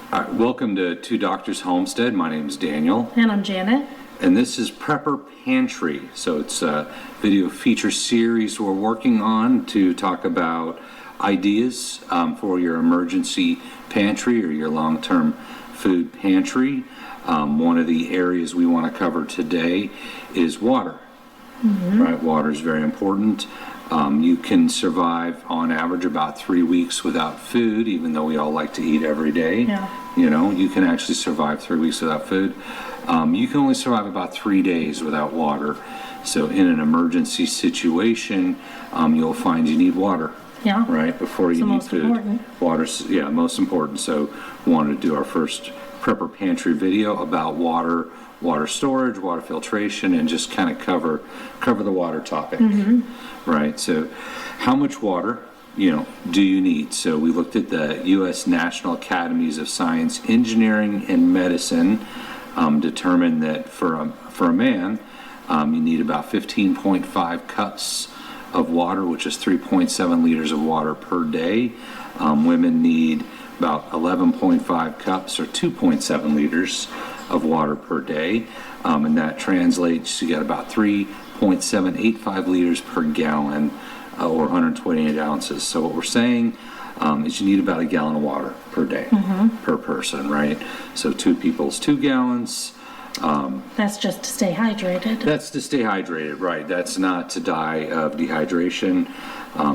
All right, welcome to Two Doctors Homestead. My name is Daniel. And I'm Janet. And this is Prepper Pantry. So it's a video feature series we're working on to talk about ideas for your emergency pantry or your long-term food pantry. One of the areas we want to cover today is water. Right, water is very important. You can survive on average about 3 weeks without food, even though we all like to eat every day. Yeah. You know, you can actually survive 3 weeks without food. You can only survive about 3 days without water. So in an emergency situation, you'll find you need water. Yeah. Right, before you need food. Important. Water's, yeah, most important. So we wanted to do our first Prepper Pantry video about water storage, water filtration, and just kind of cover the water topic. Right, so how much water, do you need? So we looked at the U.S. National Academies of Science, Engineering, and Medicine, determined that for a man, you need about 15.5 cups of water, which is 3.7 liters of water per day. Women need about 11.5 cups or 2.7 liters of water per day, and that translates to get about 3.785 liters per gallon, or 128 ounces. So what we're saying is you need about a gallon of water per day, per person, right? So 2 people is 2 gallons. That's just to stay hydrated. That's to stay hydrated, right? That's not to die of dehydration.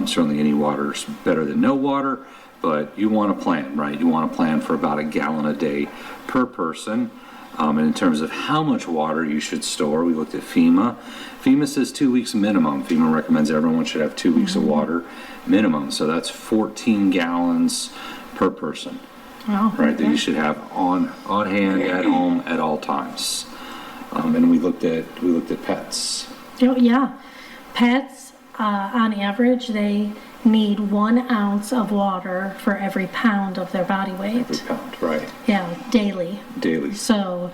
Certainly any water is better than no water, but you want to plan, right? You want to plan for about a gallon a day per person. And in terms of how much water you should store, we looked at FEMA. FEMA says 2 weeks minimum. FEMA recommends everyone should have 2 weeks of water minimum. So that's 14 gallons per person. Oh, right, okay. that you should have on hand at home at all times. And we looked at pets. Oh, yeah. Pets, on average, they need 1 ounce of water for every pound of their body weight. Every pound, right. Yeah, daily. Daily. So,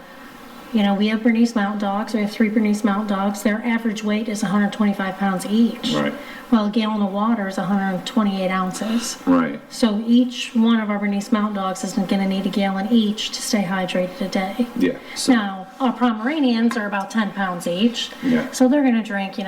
we have Bernese Mountain Dogs. We have 3 Bernese Mountain Dogs. Their average weight is 125 pounds each. Right. Well, a gallon of water is 128 ounces. Right. So each one of our Bernese Mountain Dogs is going to need a gallon each to stay hydrated a day. Yeah. So, Now, our Pomeranians are about 10 pounds each. Yeah. So they're going to drink,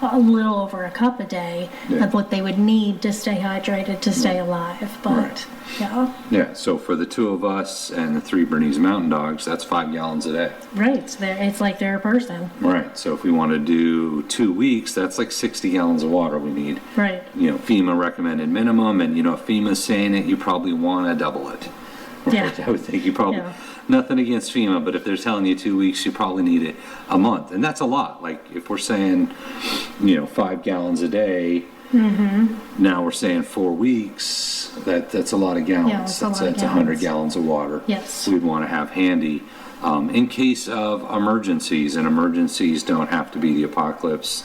a little over a cup a day of what they would need to stay hydrated, to stay alive. But, yeah. Yeah, so for the 2 of us and the 3 Bernese Mountain Dogs, that's 5 gallons a day. Right. So it's like they're a person. Right, so if we want to do 2 weeks, that's like 60 gallons of water we need. Right. FEMA recommended minimum, and if FEMA's saying it, you probably want to double it. Right? Yeah. I would think you probably, Yeah. nothing against FEMA, but if they're telling you 2 weeks, you probably need it a month. And that's a lot. Like if we're saying, 5 gallons a day, now we're saying 4 weeks, that's a lot of gallons. Yeah, that's a lot of That's 100 gallons. gallons of water. Yes. We'd want to have handy. In case of emergencies, and emergencies don't have to be the apocalypse,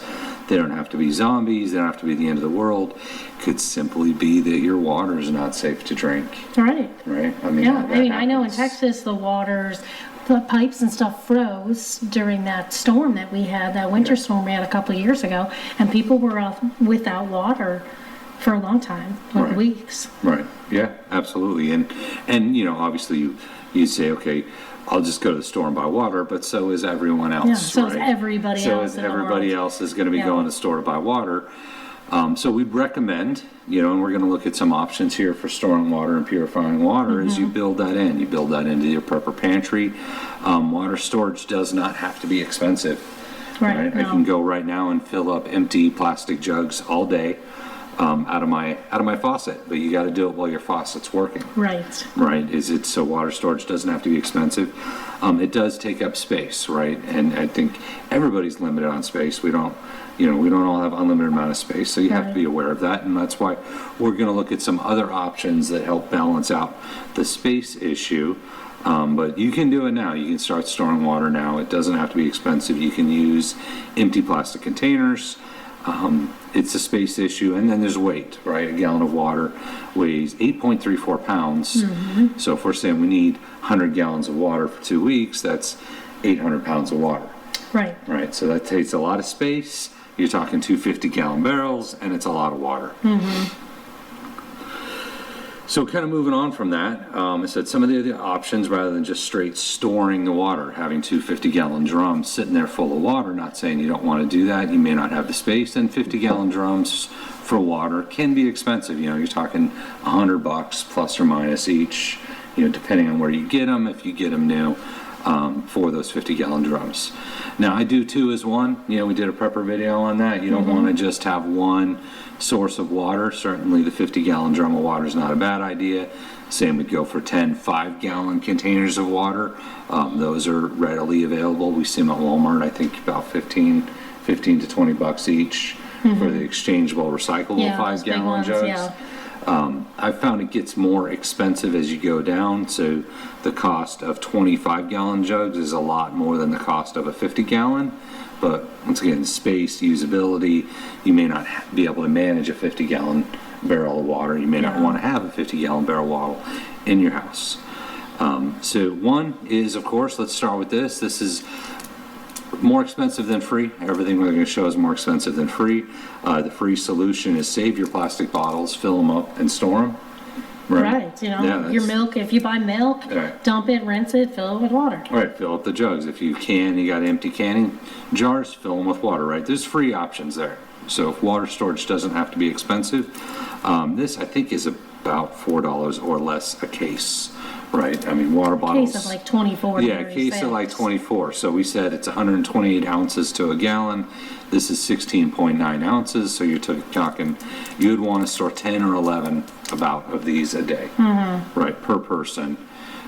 they don't have to be zombies, they don't have to be the end of the world. It could simply be that your water is not safe to drink. Right. Right? I mean, Yeah. that I know in happens. Texas, the pipes and stuff froze during that storm that we had, that winter storm we had a couple of years ago, and people were without water for a long time, like Right. weeks. Right. Yeah, absolutely. And obviously you'd say, okay, I'll just go to the store and buy water, but so is everyone else. Yeah, so is right? everybody So else is in the everybody world. else is going to be Yeah. going to the store to buy water. So we'd recommend, and we're going to look at some options here for storing water and purifying water, is you build that in. You build that into your Prepper Pantry. Water storage does not have to be expensive. Right. I can go right now and fill up empty plastic jugs all day out of my faucet, but you got to do it while your faucet's working. Right. Right? So water storage doesn't have to be expensive. It does take up space, right? And I think everybody's limited on space. We don't all have unlimited amount of space, so you have to be aware of that, and that's why we're going to look at some other options that help balance out the space issue. But you can do it now. You can start storing water now. It doesn't have to be expensive. You can use empty plastic containers. It's a space issue, and then there's weight, right? A gallon of water weighs 8.34 pounds. So if we're saying we need 100 gallons of water for 2 weeks, that's 800 pounds of water. Right. Right, so that takes a lot of space. You're talking 250-gallon barrels, and it's a lot of water. So kind of moving on from that, I said some of the other options, rather than just straight storing the water, having two 50-gallon drums sitting there full of water, not saying you don't want to do that, you may not have the space, and 50-gallon drums for water can be expensive. You know, you're talking $100 plus or minus each, you know, depending on where you get them, if you get them new, for those 50-gallon drums. Now I do too as one, you know, we did a prepper video on that. You don't want to just have one source of water. Certainly the 50-gallon drum of water is not a bad idea. Same would go for 10 5-gallon containers of water. Those are readily available. We see them at Walmart, I think about 15 to $20 each for the exchangeable recyclable 5-gallon jugs. Yeah. I've found it gets more expensive as you go down, so the cost of 25-gallon jugs is a lot more than the cost of a 50-gallon. But once again, space, usability, you may not be able to manage a 50-gallon barrel of water. You may not want to have a 50-gallon barrel of water in your house. So one is, of course, let's start with this. This is more expensive than free. Everything we're going to show is more expensive than free. The free solution is save your plastic bottles, fill them up, and store them. Right, you know, your milk, if you buy milk, dump it, rinse it, fill it with water. Right, fill up the jugs. If you can, you got empty canning jars, fill them with water, right? There's free options there. So if water storage doesn't have to be expensive, this I think is about $4 or less a case, right? I mean, water bottles. Case of like 24. Yeah, a case of like 24. So we said it's 128 ounces to a gallon. This is 16.9 ounces. So you're talking, you'd want to store 10 or 11 about of these a day, right, per person.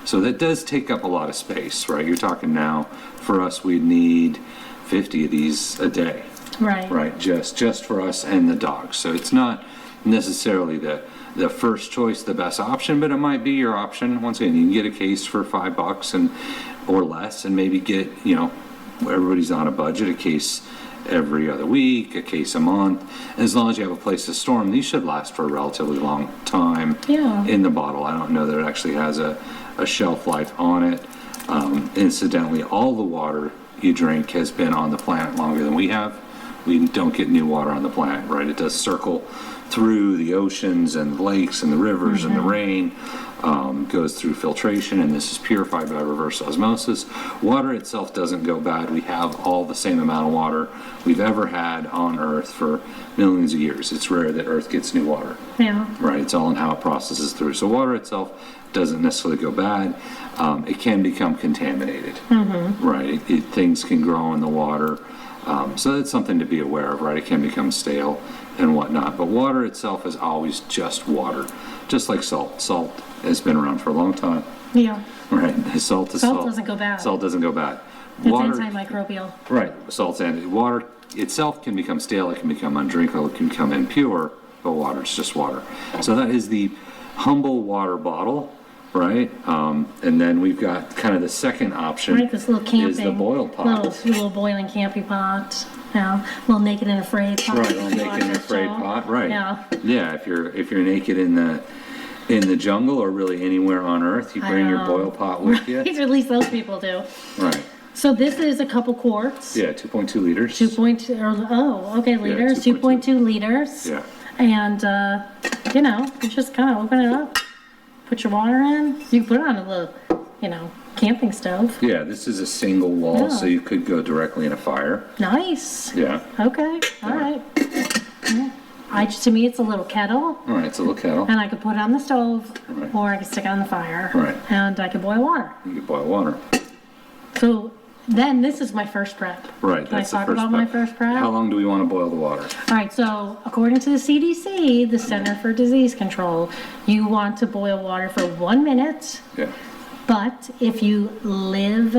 So that does take up a lot of space, right? You're talking now, for us, we'd need 50 of these a day. Right. Right, just for us and the dogs. So it's not necessarily the first choice, the best option, but it might be your option. Once again, you can get a case for $5 and or less, and maybe get, you know, everybody's on a budget, a case every other week, a case a month. And as long as you have a place to store them, these should last for a relatively long time in the bottle. I don't know that it actually has a shelf life on it. Incidentally, all the water you drink has been on the planet longer than we have. We don't get new water on the planet, right? It does circle through the oceans and the lakes and the rivers and the rain, goes through filtration, and this is purified by reverse osmosis. Water itself doesn't go bad. We have all the same amount of water we've ever had on Earth for millions of years. It's rare that Earth gets new water. Yeah. Right? It's all in how it processes through. So water itself doesn't necessarily go bad. It can become contaminated, right? Things can grow in the water. So that's something to be aware of, right? It can become stale and whatnot. But water itself is always just water, just like salt. Salt has been around for a long time. Yeah. Right? Salt is salt. Salt doesn't go bad. Salt doesn't go bad. It's antimicrobial. Right. Salt's water itself can become stale, it can become undrinkable, it can become impure, but water is just water. So that is the humble water bottle. Right, and then we've got kind of the second option. Right, this little camping. Is the boiled pot. Little boiling camping pot. Yeah, little naked and afraid pot. Right, little naked and afraid pot. Right. Yeah. Yeah, if you're naked in the jungle or really anywhere on Earth, you bring your boil pot with you. At least those people do. Right. So this is a couple quarts. Yeah, 2.2 liters. 2.2. Okay, liters. Yeah, 2.2 liters. Yeah. And you know, you just kind of open it up. Put your water in. You can put it on a little, you know, camping stove. Yeah, this is a single wall, so you could go directly in a fire. Nice. Yeah. Okay. All right. Yeah. To me, it's a little kettle. All right, it's a little kettle. And I could put it on the stove, or I could stick it on the fire. Right. And I could boil water. You could boil water. So then this is my first prep. Right. Can I talk about my first prep? How long do we want to boil the water? All right, so according to the CDC, the Center for Disease Control, you want to boil water for 1 minute. Yeah. But if you live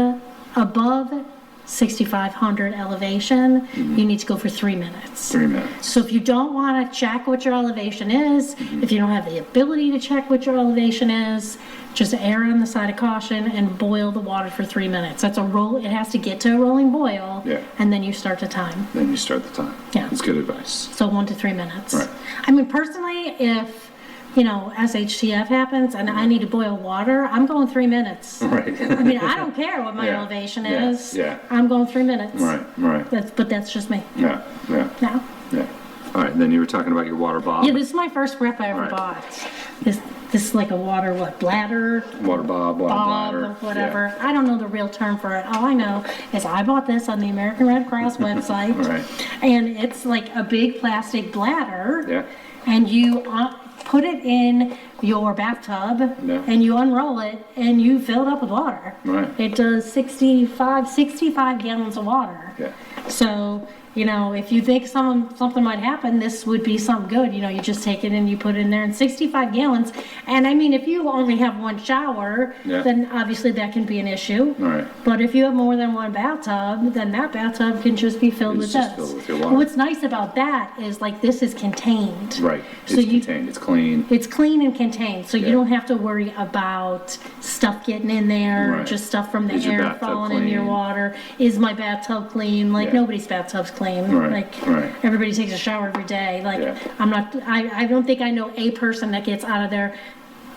above 6,500 elevation, you need to go for 3 minutes. 3 minutes. So if you don't want to check what your elevation is, if you don't have the ability to check what your elevation is, just err on the side of caution and boil the water for 3 minutes. That's a roll. It has to get to a rolling boil. Yeah. And then you start the time. Then you start the time. Yeah. That's good advice. So 1 to 3 minutes. Right. I mean, personally, if, you know, SHTF happens and I need to boil water, I'm going 3 minutes. Right. I mean, I don't care what my elevation is. Yeah. I'm going 3 minutes. Right. But that's just me. Yeah. No. Yeah. All right, then you were talking about your water bottle. Yeah, this is my first prep I ever bought. this is like a water, bladder? WaterBOB, water Bob, bladder. or whatever. I don't know the real term for it. All I know is I bought this on the American Red Cross website. Right. And it's like a big plastic bladder. Yeah. And you put it in your bathtub, Yeah. and you unroll it, and you fill it up with water. Right. It does 65 gallons of water. Yeah. So, you know, if you think something might happen, this would be something good. You know, you just take it and you put it in there, and 65 gallons. And I mean, if you only have one shower, Yeah. then obviously that can be an issue. Right. But if you have more than one bathtub, then that bathtub can just be filled It's with just this. filled with your water. What's nice about that is like this is contained. Right. It's So you- contained. It's clean. It's clean and contained, so Yeah. you don't have to worry about stuff getting in there, Right. just stuff from the Is your air bathtub falling in your clean? water. Is my bathtub clean? Like Yeah. nobody's bathtub's clean. Right, Like right. everybody takes a shower every day. Like Yeah. I don't think I know a person that gets out of their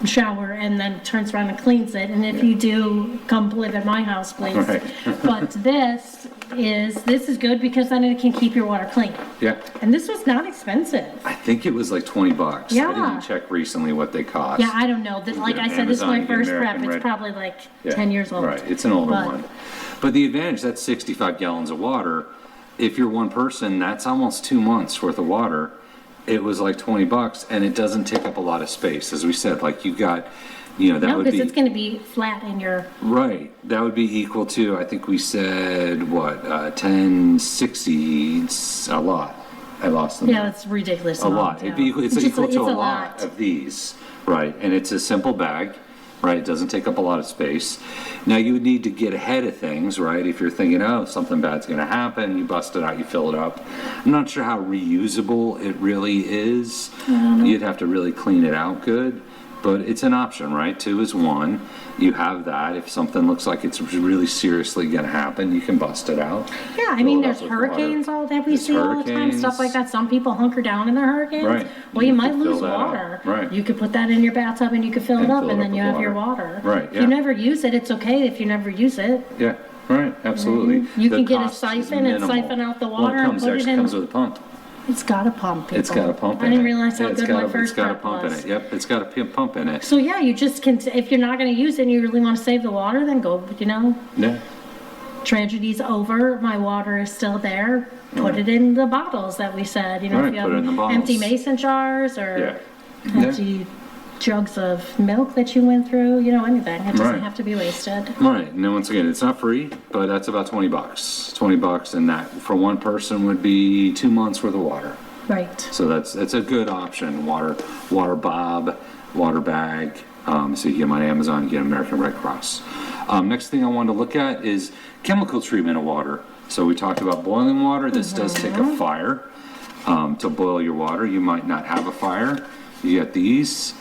shower and then turns around and cleans it. And if you do, come live at my house, please. Right. But this is good because then it can keep your water clean. Yeah. And this was not expensive. I think it was like $20. I Yeah. didn't check recently what they cost. Yeah, I don't know. Like I said, this is Amazon, my you get first American prep. It's Red- probably like Yeah, 10 years old. Right, it's an older But- one. But the advantage, that's 65 gallons of water. If you're one person, that's almost 2 months worth of water. It was like $20, and it doesn't take up a lot of space. As we said, like you've got, you know, that No, would because be, it's gonna be flat in your, right, that would be equal to, I think we said, what, 1060, it's a lot. I lost them. yeah, it's ridiculous. A lot. It'd be equal, it's equal to a lot lot. of these, right? And it's a simple bag, right? It doesn't take up a lot of space. Now you would need to get ahead of things, right? If you're thinking, oh, something bad's going to happen, you bust it out, you fill it up. I'm not sure how reusable it really is. You'd have to really clean it out good, but it's an option, right? 2 is 1. You have that. If something looks like it's really seriously going to happen, you can bust it out. Yeah, I Fill mean, it up there's with hurricanes water. all that we There's see all the time, stuff like hurricanes. that. Some people hunker down in their hurricanes. Right. Well, you You might could fill lose that up. water. Right. You could put that in your bathtub and you could fill it And up fill it and up then you with have your water. water. Right, If yeah. you never use it, it's okay if you never use it. Yeah, right, absolutely. You The can get a cost is siphon and minimal. siphon out the Well, water and put it actually in. comes with a pump. It's got a pump, people. It's got a pump in it. I didn't realize how Yeah, it's good got my a- first It's got a prep pump in was. it, yep, it's got a pump in it. So yeah, you just can, if you're not gonna use it and you really wanna save the water, then go, you know, Yeah, tragedy's over, my water is still there, put Right. it in the bottles that we said, you know, Right, if you put it in the have bottles. empty mason jars or yeah. empty jugs of milk that you went through, you know, anything, it doesn't Right. have to be wasted. Right, and then once again, it's not free, but that's about $20. $20, and that for one person would be 2 months worth of water. Right. So that's a good option. WaterBOB, water bag. So you get them on Amazon, you get American Red Cross. Next thing I wanted to look at is chemical treatment of water. So we talked about boiling water. This does take a fire to boil your water. You might not have a fire. You get these.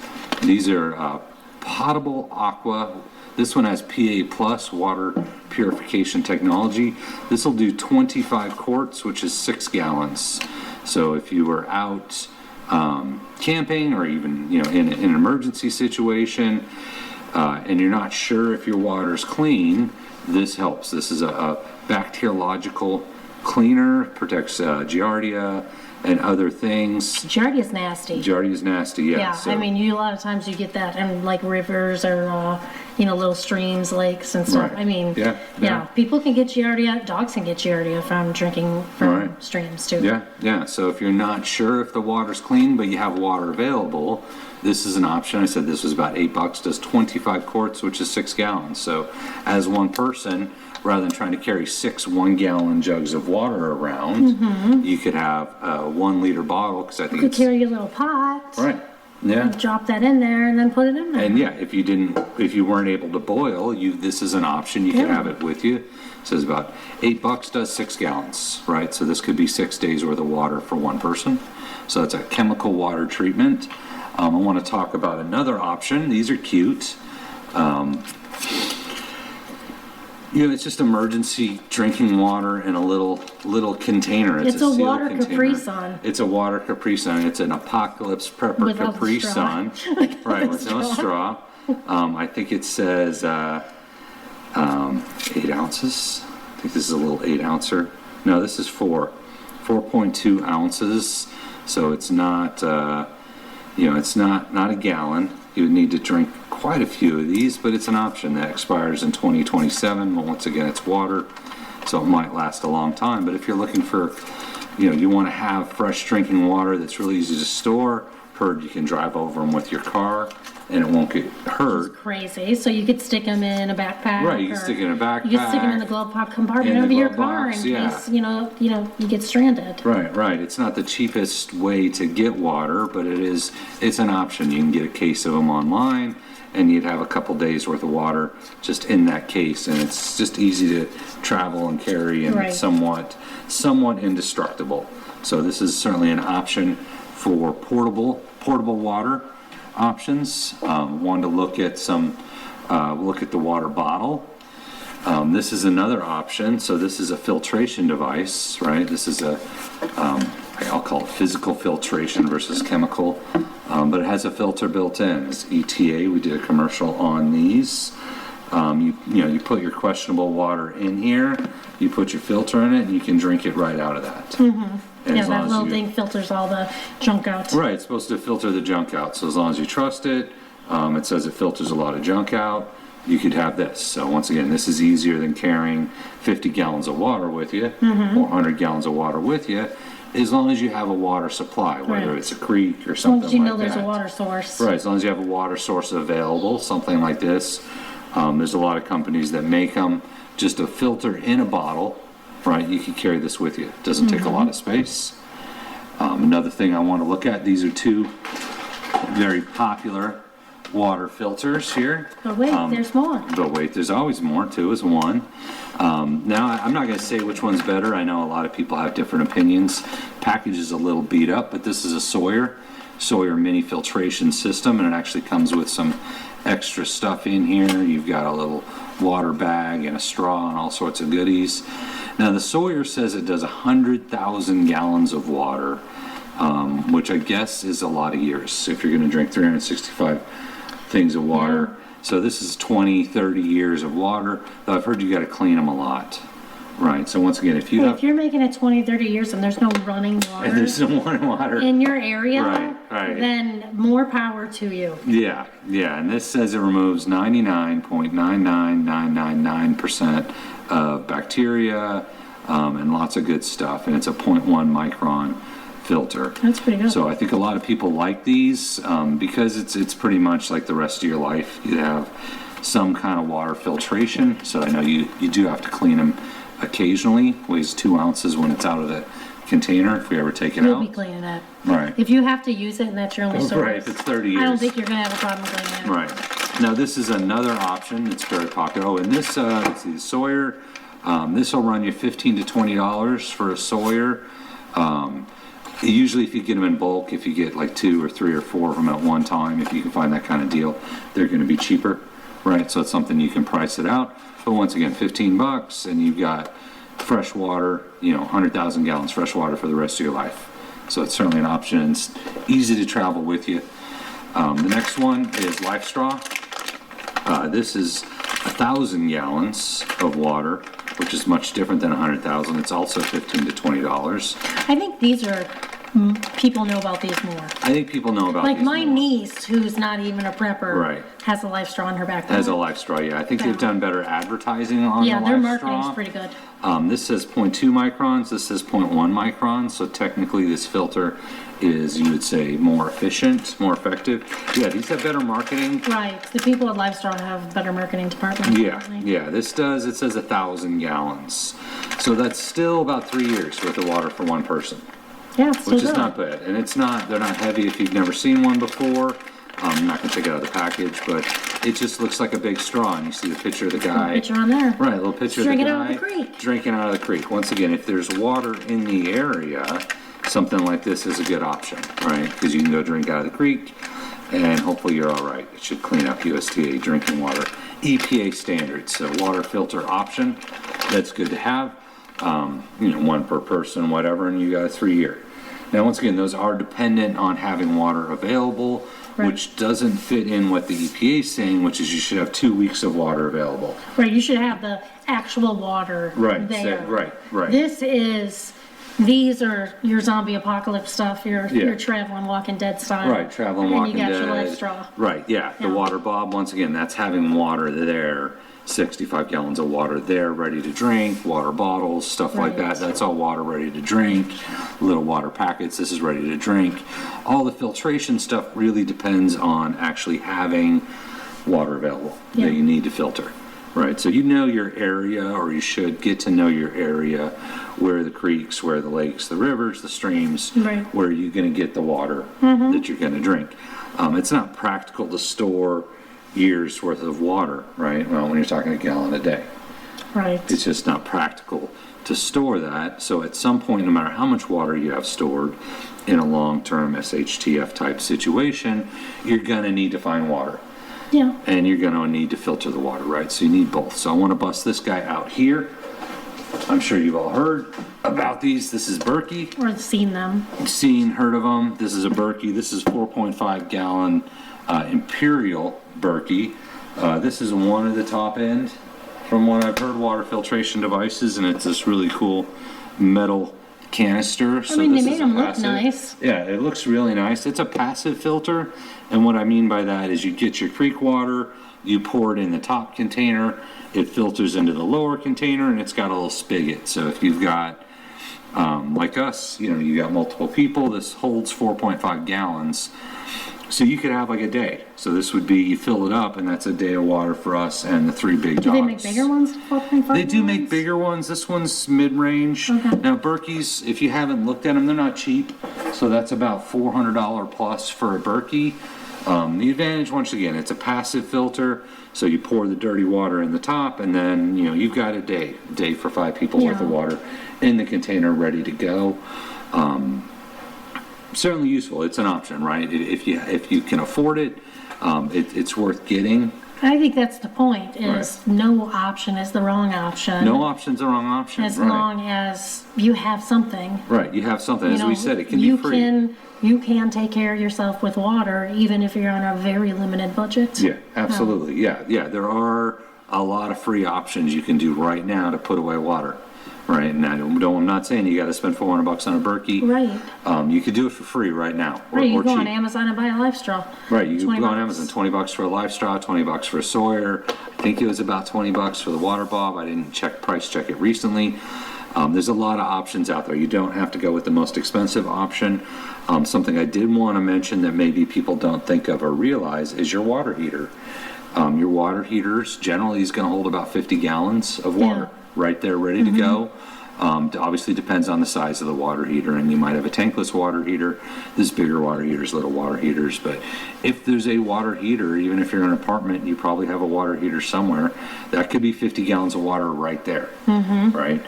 These are Potable Aqua. This one has PA plus water purification technology. This will do 25 quarts, which is 6 gallons. So if you were out camping or even, you know, in an emergency situation, and you're not sure if your water's clean, this helps. This is a bacteriological cleaner, protects Giardia and other things. Giardia is nasty. Giardia is nasty, yeah. Yeah, so- I mean, a lot of times you get that in like rivers or, you know, little streams, lakes and stuff. Right. I mean, Yeah, yeah. people can get Giardia, dogs can get Giardia from drinking from Right. streams too. Yeah. So if you're not sure if the water's clean, but you have water available, this is an option. I said this was about $8, does 25 quarts, which is 6 gallons. So as one person, rather than trying to carry 6 1-gallon jugs of water around, you could have a 1 liter bottle, because I think You could it's, carry your little pot, right, yeah. drop that in there and then put it in there. And yeah, if you weren't able to boil, this is an option. You can Yeah. have it with you. It says about $8 does 6 gallons, right? So this could be 6 days worth of water for one person. So it's a chemical water treatment. I want to talk about another option. These are cute. You know, it's just emergency drinking water in a little container. It's a sealed water container. Capri Sun. It's a water Capri Sun. It's an apocalypse prepper Without the Capri straw. Sun. Right, with no straw. I think it says 8 ounces. I think this is a little 8-ouncer. No, this is 4.2 ounces. So it's not, it's not a gallon. You would need to drink quite a few of these, but it's an option that expires in 2027. But once again, it's water, so it might last a long time. But if you're looking for, you want to have fresh drinking water that's really easy to store, heard you can drive over them with your car and it won't get hurt. Crazy. So you could stick them in a backpack. Right, you can stick it in a backpack. You can stick them in the glove compartment of your car in case, you get stranded. Right. It's not the cheapest way to get water, but it's an option. You can get a case of them online and you'd have a couple days worth of water just in that case, and it's just easy to travel and carry and somewhat indestructible. So this is certainly an option for portable water options. Wanted to look at the water bottle. This is another option. So this is a filtration device, right? This is I'll call it physical filtration versus chemical, but it has a filter built in. It's ETA. We did a commercial on these. You put your questionable water in here, you put your filter in it, and you can drink it right out of that. Mm-hmm. Yeah, that little thing filters all the junk out. Right, it's supposed to filter the junk out. So as long as you trust it, it says it filters a lot of junk out, you could have this. So once again, this is easier than carrying 50 gallons of water with you or 100 gallons of water with you, as long as you have a water supply, whether it's a creek or something like that. As long as you know there's a water source. Right, as long as you have a water source available, something like this. There's a lot of companies that make them just a filter in a bottle, right? You can carry this with you. It doesn't take a lot of space. Another thing I want to look at, these are two very popular water filters here. But wait, there's more. But wait, there's always more. Two is one. Now, I'm not going to say which one's better. I know a lot of people have different opinions. Package is a little beat up, but this is a Sawyer mini filtration system, and it actually comes with some extra stuff in here. You've got a little water bag and a straw and all sorts of goodies. Now the Sawyer says it does 100,000 gallons of water, which I guess is a lot of years. So if you're going to drink 365 things of water, so this is 20, 30 years of water. Though I've heard you got to clean them a lot. Right, so once again, if you're making it 20, 30 years and there's no running water, in your area, then more power to you. Yeah, and this says it removes 99.99999% of bacteria and lots of good stuff, and it's a 0.1 micron filter. That's pretty good. So I think a lot of people like these because it's pretty much like the rest of your life. You have some kind of water filtration, so I know you do have to clean them occasionally. Weighs 2 ounces when it's out of the container if we ever take it out. You'll be cleaning that. Right. If you have to use it and that's your only source. Right, if it's 30 years. I don't think you're going to have a problem cleaning it. Right. Now this is another option that's very popular. Oh, and this, let's see, the Sawyer, this will run you $15 to $20 for a Sawyer. Usually if you get them in bulk, if you get like 2 or 3 or 4 of them at one time, if you can find that kind of deal, they're going to be cheaper. Right, so it's something you can price it out. But once again, $15, and you've got fresh water, 100,000 gallons fresh water for the rest of your life. So it's certainly an option. It's easy to travel with you. The next one is Life Straw. This is 1,000 gallons of water, which is much different than 100,000. It's also $15 to $20. I think these are. People know about these more. I think people know about like these my more. Niece, who's not even a prepper, has a Life Straw in her backpack. Has a Life Straw, yeah. I think they've done better advertising on the Life Straw. Yeah, their marketing's pretty good. This says 0.2 microns. This says 0.1 microns. So technically, this filter is, you would say, more efficient, more effective. Yeah, these have better marketing. Right. The people at Life Straw have a better marketing department. Yeah. This does. It says 1,000 gallons. So that's still about 3 years worth of water for one person. Yeah, which is not bad, and they're not heavy if you've never seen one before. I'm not going to take it out of the package, but it just looks like a big straw, and you see the picture of the guy. Picture on there. Right, a little picture of the guy. Drinking out of the creek. Drinking out of the creek. Once again, if there's water in the area, something like this is a good option, right? Because you can go drink out of the creek, and hopefully you're all right. It should clean up USDA drinking water EPA standards. So water filter option, that's good to have. One per person, whatever, and you got a 3-year. Now, once again, those are dependent on having water available, which doesn't fit in what the EPA is saying, which is you should have 2 weeks of water available. Right, you should have the actual water there. Right. This is These are your zombie apocalypse stuff, your traveling Walking Dead style. Right, traveling Walking Dead. And you got your life straw. Right, yeah. The WaterBOB, once again, that's having water there, 65 gallons of water there, ready to drink, water bottles, stuff like that. That's all water ready to drink. Little water packets, this is ready to drink. All the filtration stuff really depends on actually having water available that you need to filter. Right, so you know your area, or you should get to know your area, where the creeks, where the lakes, the rivers, the streams, where you're going to get the water that you're going to drink. It's not practical to store years worth of water, right? Well, when you're talking a gallon a day. Right. It's just not practical to store that. So at some point, no matter how much water you have stored in a long-term SHTF type situation, you're going to need to find water. Yeah. And you're going to need to filter the water, right? So you need both. So I want to bust this guy out here. I'm sure you've all heard about these. This is Berkey. Or seen them. Heard of them. This is a Berkey. This is 4.5 gallon Imperial Berkey. This is one at the top end from what I've heard, water filtration devices, and it's this really cool metal canister. I mean, they made them look nice. Yeah, it looks really nice. It's a passive filter, and what I mean by that is you get your creek water, you pour it in the top container, it filters into the lower container, and it's got a little spigot. So if you've got, like us, you got multiple people, this holds 4.5 gallons. So you could have like a day. So this would be, you fill it up, and that's a day of water for us and the 3 big dogs. Do they make bigger ones, 4.5? They do make bigger ones. This one's mid-range. Okay. Now Berkey's, if you haven't looked at them, they're not cheap. So that's about $400 plus for a Berkey. The advantage, once again, it's a passive filter. So you pour the dirty water in the top, and then you've got a day for 5 people worth of water in the container ready to go. Certainly useful. It's an option, right? If you can afford it, it's worth getting. I think that's the point, is no option is the wrong option. No option's the wrong option. As long as you have something. Right, you have something. As we said, it can be free. You can take care of yourself with water, even if you're on a very limited budget. Yeah, absolutely. Yeah. There are a lot of free options you can do right now to put away water. Right, and I'm not saying you got to spend $400 on a Berkey. Right. You could do it for free right now. Right, you or go cheap. On Amazon and buy a life straw. Right, you can go on Amazon, $20 for a life straw, $20 for a Sawyer. I think it was about $20 for the WaterBOB. I didn't price check it recently. There's a lot of options out there. You don't have to go with the most expensive option. Something I did want to mention that maybe people don't think of or realize is your water heater. Your water heaters generally is going to hold about 50 gallons of water. Right there, ready to go. Obviously depends on the size of the water heater, and you might have a tankless water heater. There's bigger water heaters, little water heaters, but if there's a water heater, even if you're in an apartment, you probably have a water heater somewhere, that could be 50 gallons of water right there, right?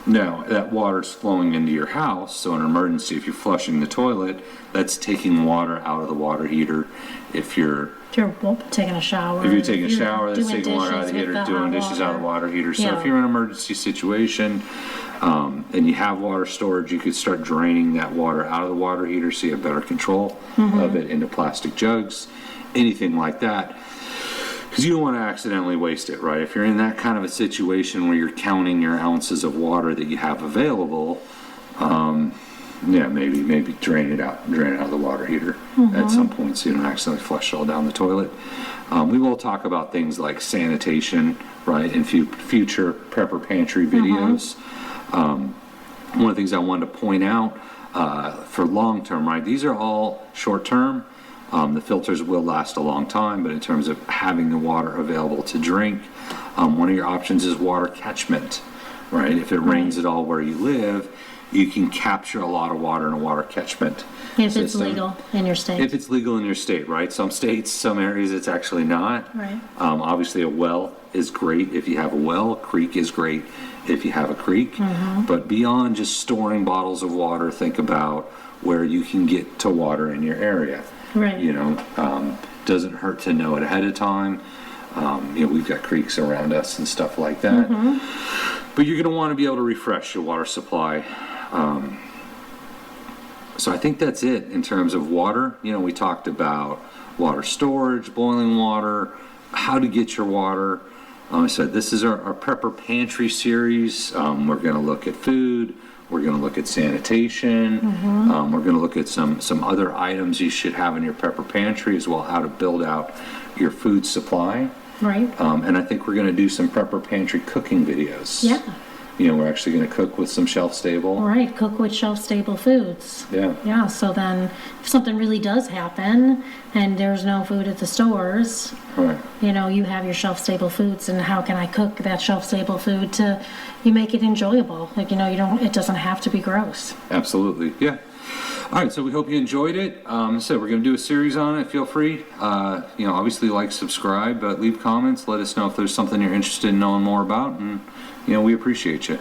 Now, that water's flowing into your house, so in an emergency, if you're flushing the toilet, that's taking water out of the water heater. If you're taking a shower. If you're taking a shower, that's taking water out of the heater, doing dishes out of the water heater. So if you're in an emergency situation and you have water storage, you could start draining that water out of the water heater so you have better control of it into plastic jugs, anything like that. Because you don't want to accidentally waste it, right? If you're in that kind of a situation where you're counting your ounces of water that you have available, maybe drain it out of the water heater at some point so you don't accidentally flush it all down the toilet. We will talk about things like sanitation, right, in future Prepper Pantry videos. One of the things I wanted to point out for long term, right, these are all short term. The filters will last a long time, but in terms of having the water available to drink, one of your options is water catchment, right? If it rains at all where you live, you can capture a lot of water in a water catchment If it's legal in your state. If it's legal in your state, right? Some states, some areas, it's actually not. Right. Obviously, a well is great if you have a well. A creek is great if you have a creek. But beyond just storing bottles of water, think about where you can get to water in your area. Right. Doesn't hurt to know it ahead of time. We've got creeks around us and stuff like that. But you're going to want to be able to refresh your water supply. So I think that's it in terms of water. We talked about water storage, boiling water, how to get your water. I said, this is our Prepper Pantry series. We're going to look at food. We're going to look at sanitation. We're going to look at some other items you should have in your Prepper Pantry, as well how to build out your food supply. Right. And I think we're going to do some Prepper Pantry cooking videos. Yeah. You know, we're actually going to cook with some shelf-stable. Right, cook with shelf-stable foods. Yeah. Yeah, so then if something really does happen and there's no food at the stores, Right. you know, you have your shelf-stable foods, and how can I cook that shelf-stable food to, you make it enjoyable? Like, you know, it doesn't have to be gross. Absolutely, yeah. All right, so we hope you enjoyed it. So we're going to do a series on it. Feel free, you know, obviously like, subscribe, but leave comments. Let us know if there's something you're interested in knowing more about, and you know, we appreciate you.